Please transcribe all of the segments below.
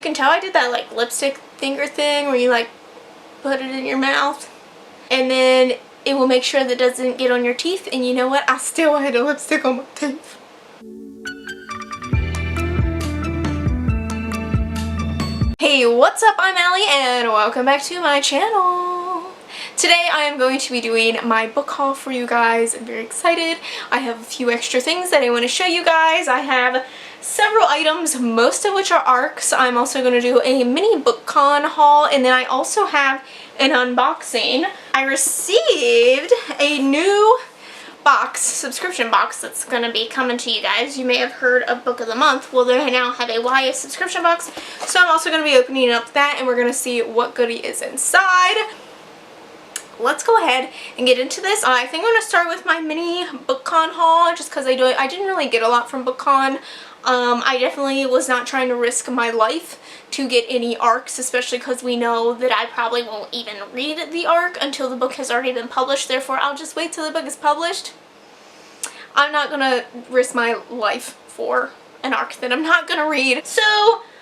can tell I did that like lipstick finger thing where you like put it in your mouth and then it will make sure that it doesn't get on your teeth. And you know what? I still had a lipstick on my teeth. Hey, what's up? I'm Allie and welcome back to my channel. Today I am going to be doing my book haul for you guys. I'm very excited. I have a few extra things that I want to show you guys. I have several items, most of which are ARCs. I'm also going to do a mini Bookcon haul, and then I also have an unboxing. I received a new subscription box that's going to be coming to you guys. You may have heard of Book of the Month. Well, they now have a YA subscription box, so I'm also going to be opening up that, and we're going to see what goodie is inside. Let's go ahead and get into this. I think I'm going to start with my mini Bookcon haul, just because I didn't really get a lot from Bookcon. I definitely was not trying to risk my life to get any ARCs, especially because we know that I probably won't even read the ARC until the book has already been published. Therefore, I'll just wait till the book is published. I'm not going to risk my life for an ARC that I'm not going to read. So,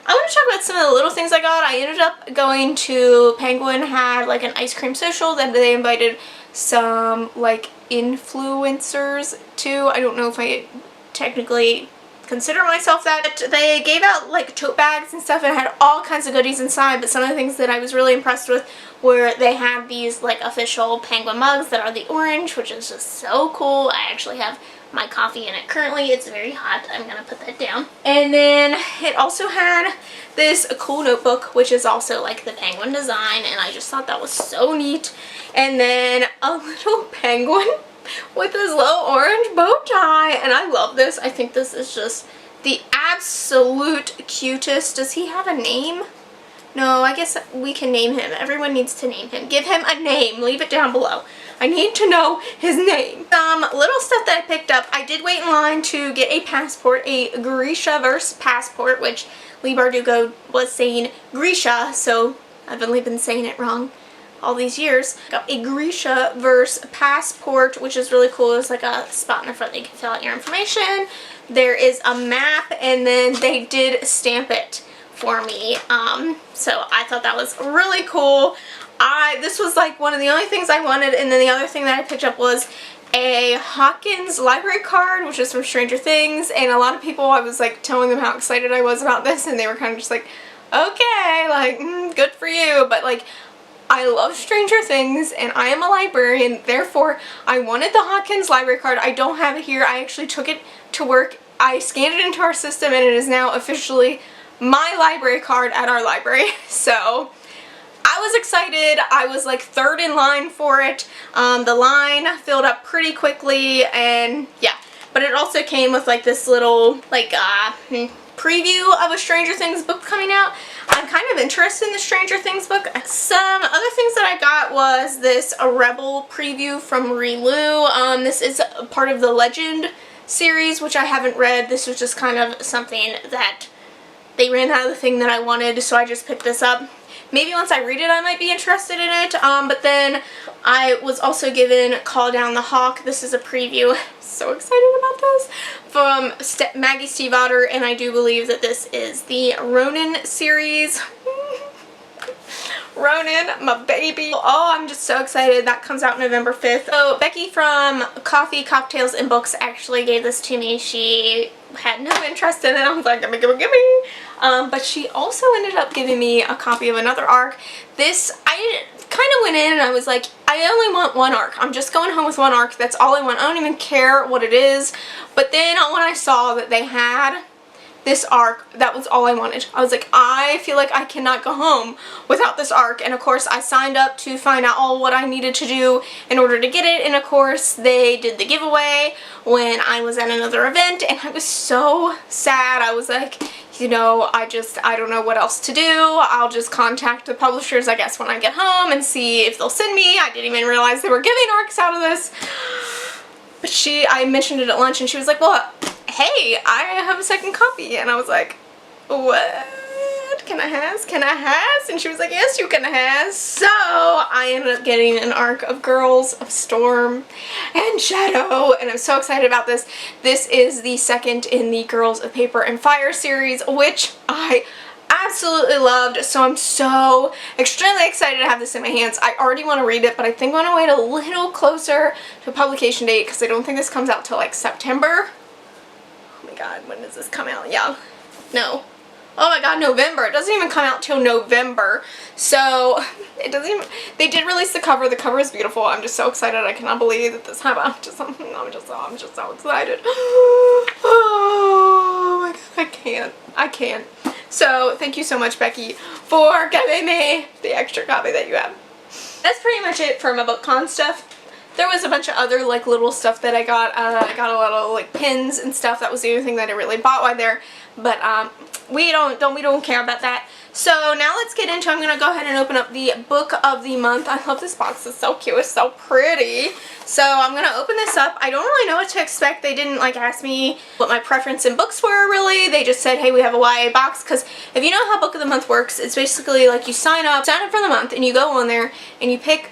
I want to talk about some of the little things I got. I ended up going to Penguin, had like an ice cream social that they invited some like influencers to. I don't know if I technically consider myself that. They gave out like tote bags and stuff and had all kinds of goodies inside, but some of the things that I was really impressed with were they had these like official Penguin mugs that are the orange, which is just so cool. I actually have my coffee in it currently. It's very hot. I'm gonna put that down. And then it also had this cool notebook, which is also like the penguin design, and I just thought that was so neat. And then a little penguin with this little orange bow tie, and I love this. I think this is just the absolute cutest. Does he have a name? No, I guess we can name him. Everyone needs to name him. Give him a name. Leave it down below. I need to know his name. Some little stuff that I picked up. I did wait in line to get a passport, a Grisha-verse passport, which Lee Bardugo was saying Grisha, so I've only been saying it wrong all these years. Got a Grisha-verse passport, which is really cool. It's like a spot in the front that you can fill out your information. There is a map, and then they did stamp it for me. So I thought that was really cool. This was like one of the only things I wanted, and then the other thing that I picked up was a Hawkins library card, which is from Stranger Things, and a lot of people, I was like telling them how excited I was about this, and they were kind of just like, okay, like, good for you, but like, I love Stranger Things, and I am a librarian, therefore I wanted the Hawkins library card. I don't have it here. I actually took it to work. I scanned it into our system, and it is now officially my library card at our library. So I was excited. I was like third in line for it. The line filled up pretty quickly, and yeah. But it also came with like this little like preview of a Stranger Things book coming out. I'm kind of interested in the Stranger Things book. Some other things that I got was this A Rebel preview from Rilu. This is a part of the Legend series, which I haven't read. This was just kind of something that they ran out of the thing that I wanted, so I just picked this up. Maybe once I read it I might be interested in it, but then I was also given Call Down the Hawk. This is a preview. So excited about this. From Maggie Stiefvater, and I do believe that this is the Ronin series. Ronin, my baby. Oh, I'm just so excited. That comes out November 5th. So Becky from Coffee, Cocktails, and Books actually gave this to me. She had no interest in it. I was like, gimme, gimme, gimme. But she also ended up giving me a copy of another ARC. This, I kind of went in and I was like, I only want one ARC. I'm just going home with one ARC. That's all I want. I don't even care what it is. But then when I saw that they had this ARC, that was all I wanted. I was like, I feel like I cannot go home without this ARC. And of course I signed up to find out all what I needed to do in order to get it, and of course they did the giveaway when I was at another event, and I was so sad. I was like, you know, I don't know what else to do. I'll just contact the publishers, I guess, when I get home and see if they'll send me. I didn't even realize they were giving ARCs out of this. But I mentioned it at lunch, and she was like, well, hey, I have a second copy. And I was like, what? Can I has? Can I has? And she was like, yes, you can has. So I ended up getting an ARC of Girls of Storm and Shadow, and I'm so excited about this. This is the second in the Girls of Paper and Fire series, which I absolutely loved. So I'm so extremely excited to have this in my hands. I already want to read it, but I think I'm going to wait a little closer to publication date because I don't think this comes out till like September. Oh my god, when does this come out? Yeah. No. Oh my god, November. It doesn't even come out till November. So, it doesn't even, they did release the cover. The cover is beautiful. I'm just so excited. I cannot believe that this happened. I'm just so excited. Oh my god, I can't. So, thank you so much, Becky, for giving me the extra copy that you have. That's pretty much it for my Bookcon stuff. There was a bunch of other like little stuff that I got. I got a lot of like pins and stuff. That was the only thing that I really bought while there. But we don't care about that. So now let's get into, I'm going to go ahead and open up the book of the month. I love this box. It's so cute. It's so pretty. So I'm going to open this up. I don't really know what to expect. They didn't like ask me what my preference in books were really. They just said, hey, we have a YA box. Because if you know how book of the month works, it's basically like you sign up for the month and you go on there and you pick,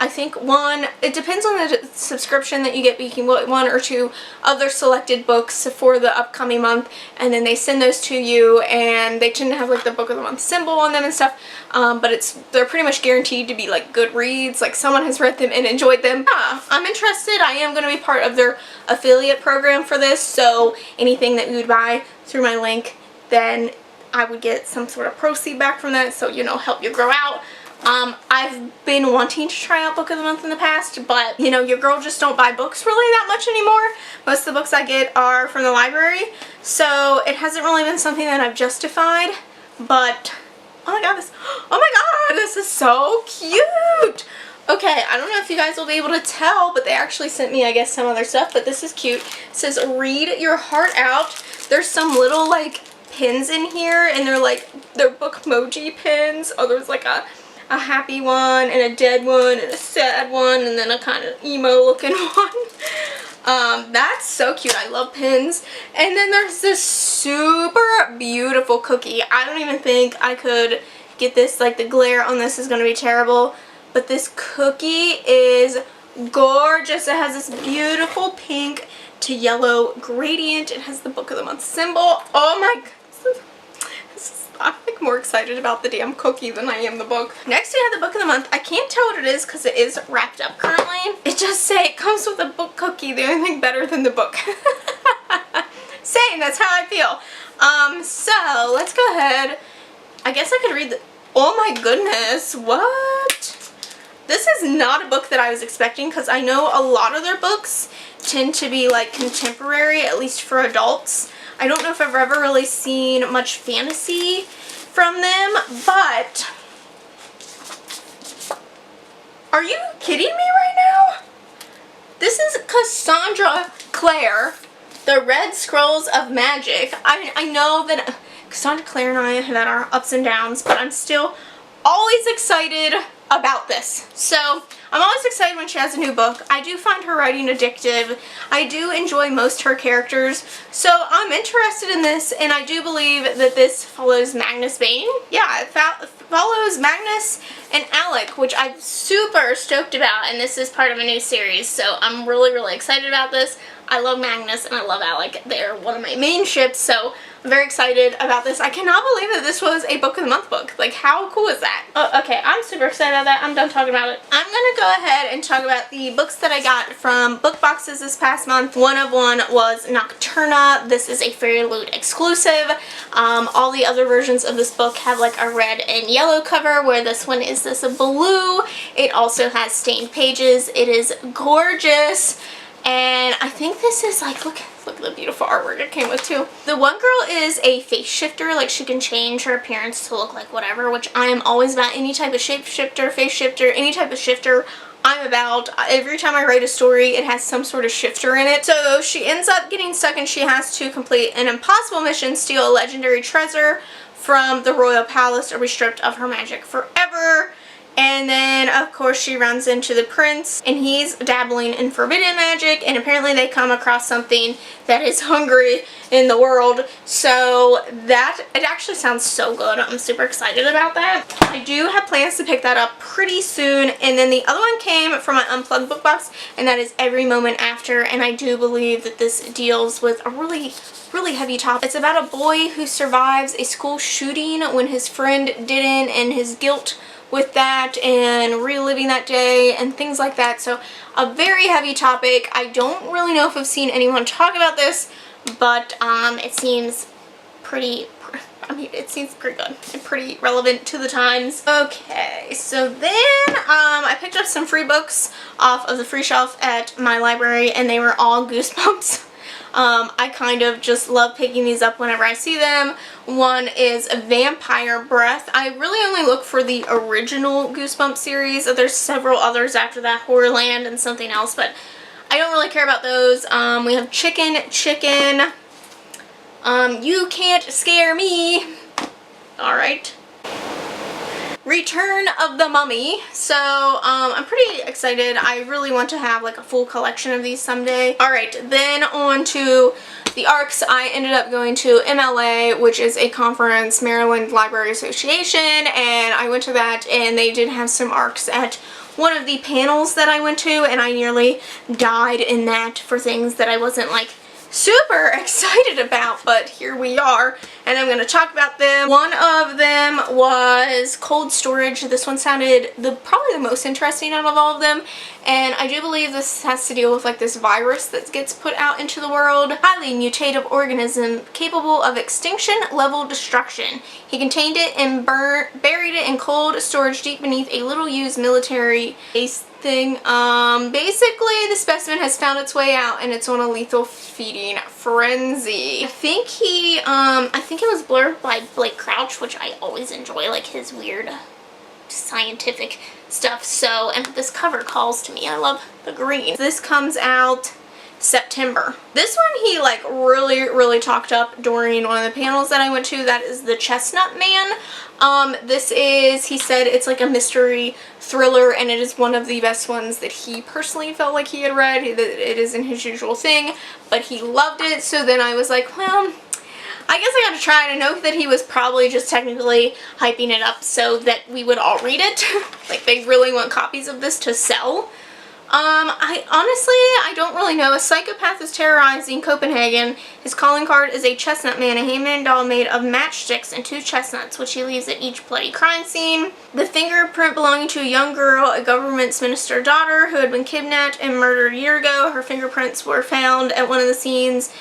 I think it depends on the subscription that you get, but you can get 1 or 2 of their selected books for the upcoming month, and then they send those to you, and they tend to have like the book of the month symbol on them and stuff, but they're pretty much guaranteed to be like good reads, like someone has read them and enjoyed them. Yeah, I'm interested. I am going to be part of their affiliate program for this, so anything that you would buy through my link, then I would get some sort of proceed back from that, so, you know, help you grow out. I've been wanting to try out Book of the Month in the past, but, you know, your girl just don't buy books really that much anymore. Most of the books I get are from the library, so it hasn't really been something that I've justified, but, oh my god, this is so cute! Okay, I don't know if you guys will be able to tell, but they actually sent me, I guess, some other stuff, but this is cute. It says, read your heart out. There's some little, like, pins in here, and they're bookmoji pins. Oh, there's, like, a happy one, and a dead one, and a sad one, and then a kind of emo looking one. That's so cute. I love pins. And then there's this super beautiful cookie. I don't even think I could get this, like the glare on this is going to be terrible, but this cookie is gorgeous. It has this beautiful pink to yellow gradient. It has the Book of the Month symbol. Oh my goodness. I'm like more excited about the damn cookie than I am the book. Next we have the Book of the Month. I can't tell what it is because it is wrapped up currently. It just say it comes with a book cookie. The only thing better than the book. Same, that's how I feel. So let's go ahead. I guess I could read the, oh my goodness, what? This is not a book that I was expecting because I know a lot of their books tend to be like contemporary, at least for adults. I don't know if I've ever really seen much fantasy from them, but are you kidding me right now? This is Cassandra Clare, The Red Scrolls of Magic. I know that Cassandra Clare and I have had our ups and downs, but I'm still always excited about this. So I'm always excited when she has a new book. I do find her writing addictive. I do enjoy most her characters. So I'm interested in this, and I do believe that this follows Magnus Bane. Yeah, it follows Magnus and Alec, which I'm super stoked about, and this is part of a new series. So I'm really, really excited about this. I love Magnus and I love Alec. They're one of my main ships, so I'm very excited about this. I cannot believe that this was a Book of the Month book. Like, how cool is that? Oh, okay, I'm super excited about that. I'm done talking about it. I'm gonna go ahead and talk about the books that I got from book boxes this past month. One was Nocturna. This is a Fairy Loot exclusive. All the other versions of this book have like a red and yellow cover, where this one is this blue. It also has stained pages. It is gorgeous. And I think this is like, look at the beautiful artwork it came with too. The one girl is a face shifter, like she can change her appearance to look like whatever, which I am always about. Any type of shape shifter, face shifter, any type of shifter, I'm about. Every time I write a story, it has some sort of shifter in it. So she ends up getting stuck and she has to complete an impossible mission, steal a legendary treasure from the royal palace, or be stripped of her magic forever. And then, of course, she runs into the prince, and he's dabbling in forbidden magic, and apparently they come across something that is hungry in the world. So it actually sounds so good. I'm super excited about that. I do have plans to pick that up pretty soon. And then the other one came from my Unplugged book box, and that is Every Moment After, and I do believe that this deals with a really heavy topic. It's about a boy who survives a school shooting when his friend didn't, and his guilt with that and reliving that day and things like that. So a very heavy topic. I don't really know if I've seen anyone talk about this, but it seems pretty good and pretty relevant to the times. Okay, so then I picked up some free books off of the free shelf at my library, and they were all Goosebumps. I kind of just love picking these up whenever I see them. One is Vampire Breath. I really only look for the original Goosebumps series. There's several others after that, Horrorland and something else, but I don't really care about those. We have Chicken, You Can't Scare Me. Alright. Return of the Mummy. So I'm pretty excited. I really want to have like a full collection of these someday. Alright, then on to the ARCs. I ended up going to MLA, which is a conference, Maryland Library Association, and I went to that, and they did have some ARCs at one of the panels that I went to, and I nearly died in that for things that I wasn't like super excited about, but here we are, and I'm going to talk about them. One of them was cold storage. This one sounded probably the most interesting out of all of them, and I do believe this has to deal with like this virus that gets put out into the world. Highly mutative organism capable of extinction level destruction. He contained it and buried it in cold storage deep beneath a little used military base thing. Basically the specimen has found its way out, and it's on a lethal feeding frenzy. I think it was blurred by Blake Crouch, which I always enjoy, like his weird scientific stuff. So, and this cover calls to me. I love the green. This comes out September. This one he like really talked up during one of the panels that I went to. That is The Chestnut Man. This is, he said it's like a mystery thriller, and it is one of the best ones that he personally felt like he had read. It isn't his usual thing, but he loved it. So then I was like, well, I guess I gotta try it. I know that he was probably just technically hyping it up so that we would all read it. Like they really want copies of this to sell. I don't really know. A psychopath is terrorizing Copenhagen. His calling card is a chestnut man, a hangman doll made of matchsticks and 2 chestnuts, which he leaves at each bloody crime scene. The fingerprint belonging to a young girl, a government's minister daughter who had been kidnapped and murdered a year ago. Her fingerprints were found at one of the scenes,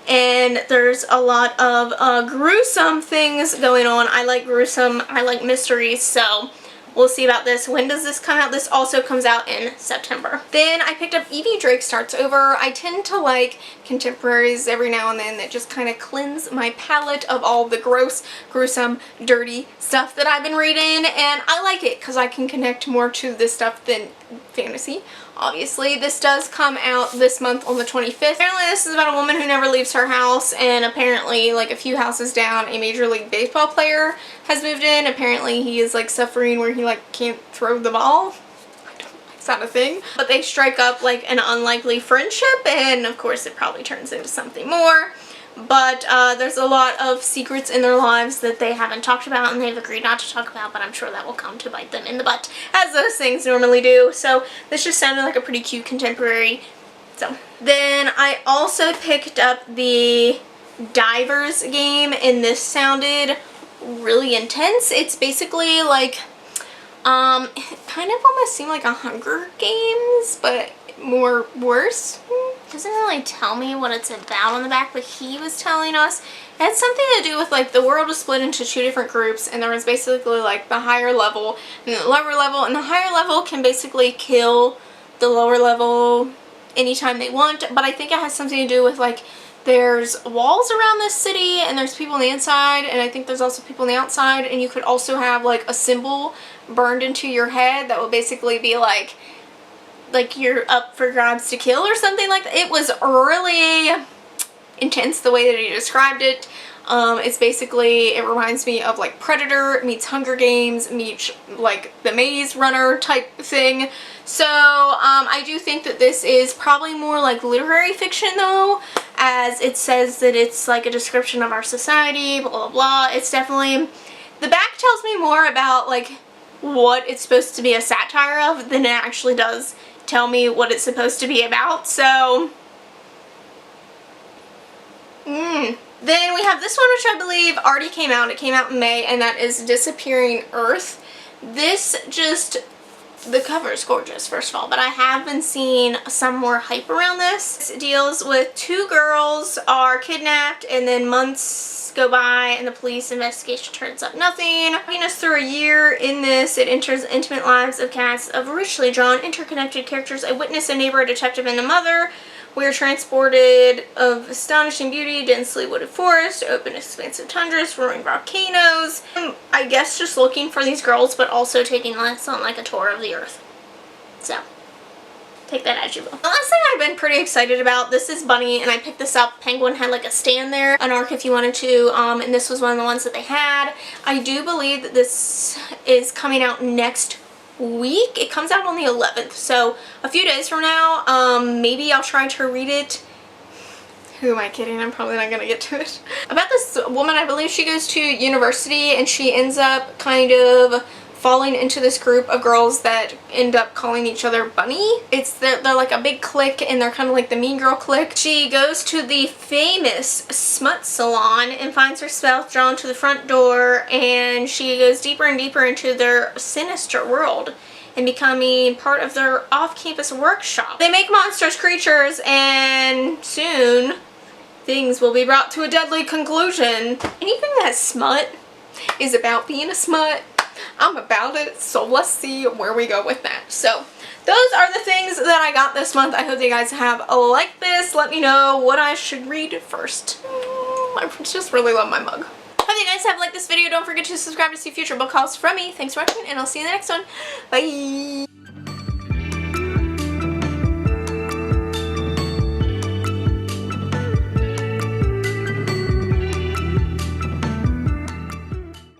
and there's a lot of gruesome things going on. I like gruesome, I like mysteries, so we'll see about this. When does this come out? This also comes out in September. Then I picked up Evie Drake Starts Over. I tend to like contemporaries every now and then that just kind of cleanse my palate of all the gross, gruesome, dirty stuff that I've been reading, and I like it because I can connect more to this stuff than fantasy. Obviously, this does come out this month on the 25th. Apparently, this is about a woman who never leaves her house, and apparently, like a few houses down, a Major League Baseball player has moved in. Apparently, he is like suffering where he like can't throw the ball. It's not a thing. But they strike up like an unlikely friendship, and of course, it probably turns into something more. But there's a lot of secrets in their lives that they haven't talked about, and they've agreed not to talk about, but I'm sure that will come to bite them in the butt, as those things normally do. So this just sounded like a pretty cute contemporary. So then I also picked up the Divers game, and this sounded really intense. It's basically like, it kind of almost seemed like a Hunger Games, but worse. Doesn't really tell me what it's about on the back, but he was telling us it had something to do with like the world was split into 2 different groups, and there was basically like the higher level and the lower level, and the higher level can basically kill the lower level anytime they want. But I think it has something to do with like there's walls around this city, and there's people on the inside, and I think there's also people on the outside, and you could also have like a symbol burned into your head that would basically be like you're up for grabs to kill or something like that. It was really intense the way that he described it. It's basically, it reminds me of like Predator meets Hunger Games meets like the Maze Runner type thing. So I do think that this is probably more like literary fiction though, as it says that it's like a description of our society, blah blah blah. It's definitely, the back tells me more about like what it's supposed to be a satire of than it actually does tell me what it's supposed to be about. So then we have this one, which I believe already came out. It came out in May, and that is Disappearing Earth. This just, the cover is gorgeous, first of all, but I have been seeing some more hype around this. It deals with two girls are kidnapped, and then months go by, and the police investigation turns up nothing. Taking us through a year in this, it enters the intimate lives of cast of richly drawn, interconnected characters, a witness, a neighbor, a detective, and a mother. We are transported of astonishing beauty, densely wooded forest, open expansive tundras, roaring volcanoes. I guess just looking for these girls, but also taking us on like a tour of the earth. So, take that as you will. The last thing I've been pretty excited about, this is Bunny, and I picked this up. Penguin had like a stand there, an ARC if you wanted to, and this was one of the ones that they had. I do believe that this is coming out next week. It comes out on the 11th, so a few days from now. Maybe I'll try to read it. Who am I kidding? I'm probably not gonna get to it. About this woman, I believe she goes to university and she ends up kind of falling into this group of girls that end up calling each other Bunny. They're like a big clique, and they're kind of like the mean girl clique. She goes to the famous smut salon and finds herself drawn to the front door, and she goes deeper and deeper into their sinister world and becoming part of their off-campus workshop. They make monstrous creatures, and soon things will be brought to a deadly conclusion. Anything that's smut is about being a smut. I'm about it, so let's see where we go with that. So those are the things that I got this month. I hope you guys have liked this. Let me know what I should read first. I just really love my mug. Hope you guys have liked this video. Don't forget to subscribe to see future book hauls from me. Thanks for watching, and I'll see you in the next one. Bye!